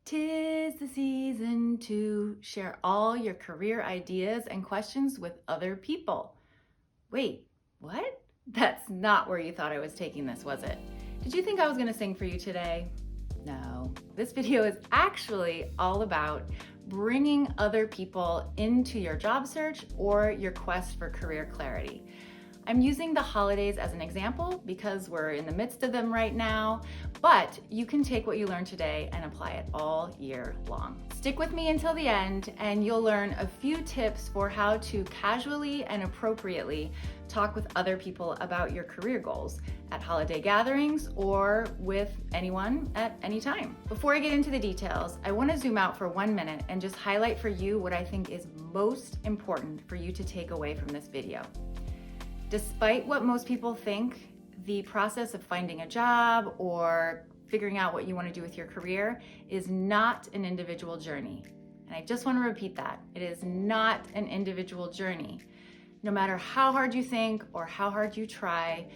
'Tis the season to share all your career ideas and questions with other people. Wait, what? That's not where you thought I was taking this, was it? Did you think I was going to sing for you today? No. This video is actually all about bringing other people into your job search or your quest for career clarity. I'm using the holidays as an example because we're in the midst of them right now, but you can take what you learned today and apply it all year long. Stick with me until the end and you'll learn a few tips for how to casually and appropriately talk with other people about your career goals at holiday gatherings or with anyone at any time. Before I get into the details, I want to zoom out for 1 minute and just highlight for you what I think is most important for you to take away from this video. Despite what most people think, the process of finding a job or figuring out what you want to do with your career is not an individual journey. And I just want to repeat that. It is not an individual journey. No matter how hard you think or how hard you try,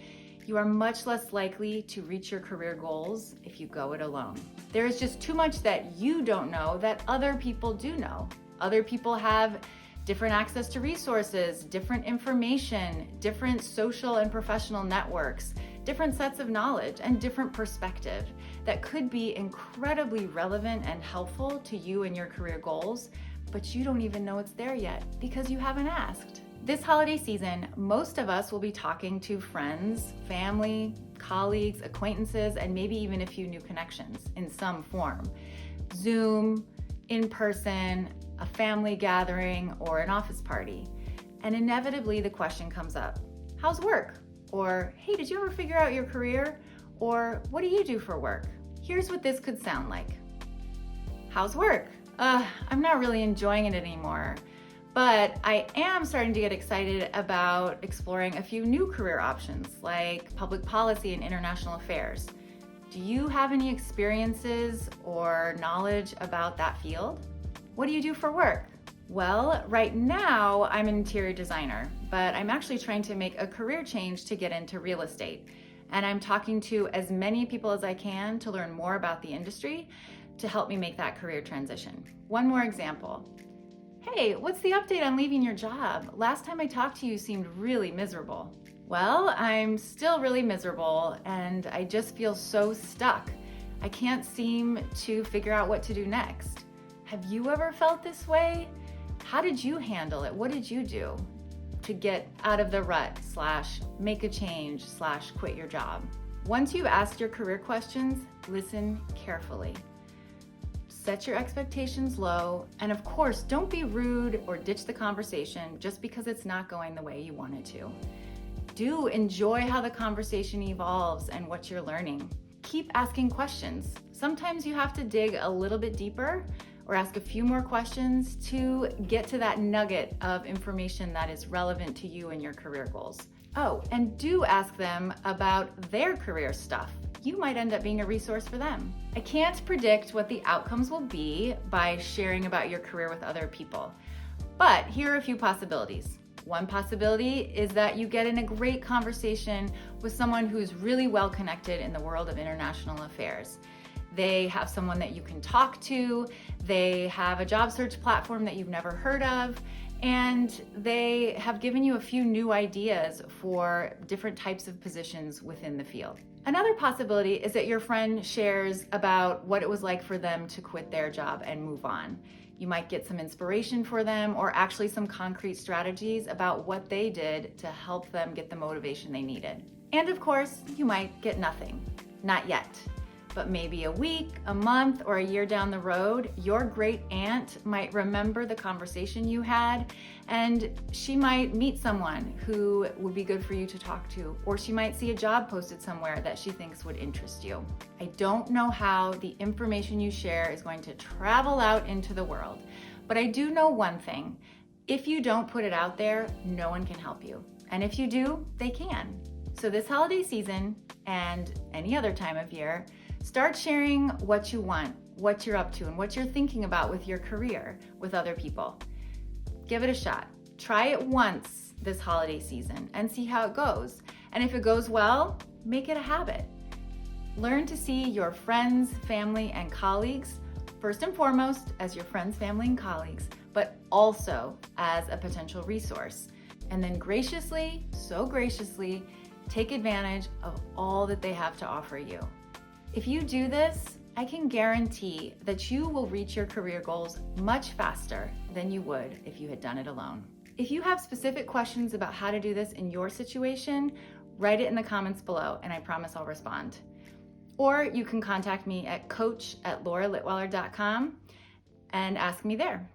you are much less likely to reach your career goals if you go it alone. There is just too much that you don't know that other people do know. Other people have different access to resources, different information, different social and professional networks, different sets of knowledge, and different perspective that could be incredibly relevant and helpful to you and your career goals, but you don't even know it's there yet because you haven't asked. This holiday season, most of us will be talking to friends, family, colleagues, acquaintances, and maybe even a few new connections in some form. Zoom, in person, a family gathering, or an office party. And inevitably the question comes up, how's work? Or, hey, did you ever figure out your career? Or, what do you do for work? Here's what this could sound like. How's work? I'm not really enjoying it anymore, but I am starting to get excited about exploring a few new career options like public policy and international affairs. Do you have any experiences or knowledge about that field? What do you do for work? Well, right now I'm an interior designer, but I'm actually trying to make a career change to get into real estate. And I'm talking to as many people as I can to learn more about the industry to help me make that career transition. One more example. Hey, what's the update on leaving your job? Last time I talked to you seemed really miserable. Well, I'm still really miserable and I just feel so stuck. I can't seem to figure out what to do next. Have you ever felt this way? How did you handle it? What did you do to get out of the rut / make a change / quit your job? Once you've asked your career questions, listen carefully. Set your expectations low, and of course, don't be rude or ditch the conversation just because it's not going the way you want it to. Do enjoy how the conversation evolves and what you're learning. Keep asking questions. Sometimes you have to dig a little bit deeper or ask a few more questions to get to that nugget of information that is relevant to you and your career goals. Oh, and do ask them about their career stuff. You might end up being a resource for them. I can't predict what the outcomes will be by sharing about your career with other people, but here are a few possibilities. One possibility is that you get in a great conversation with someone who's really well connected in the world of international affairs. They have someone that you can talk to, they have a job search platform that you've never heard of, and they have given you a few new ideas for different types of positions within the field. Another possibility is that your friend shares about what it was like for them to quit their job and move on. You might get some inspiration for them or actually some concrete strategies about what they did to help them get the motivation they needed. And of course, you might get nothing. Not yet. But maybe a week, a month, or a year down the road, your great aunt might remember the conversation you had, and she might meet someone who would be good for you to talk to, or she might see a job posted somewhere that she thinks would interest you. I don't know how the information you share is going to travel out into the world, but I do know one thing. If you don't put it out there, no one can help you. And if you do, they can. So this holiday season, and any other time of year, start sharing what you want, what you're up to, and what you're thinking about with your career with other people. Give it a shot. Try it once this holiday season and see how it goes. And if it goes well, make it a habit. Learn to see your friends, family, and colleagues first and foremost as your friends, family, and colleagues, but also as a potential resource. And then graciously, so graciously, take advantage of all that they have to offer you. If you do this, I can guarantee that you will reach your career goals much faster than you would if you had done it alone. If you have specific questions about how to do this in your situation, write it in the comments below and I promise I'll respond. Or you can contact me at coach@lauralitweiler.com and ask me there.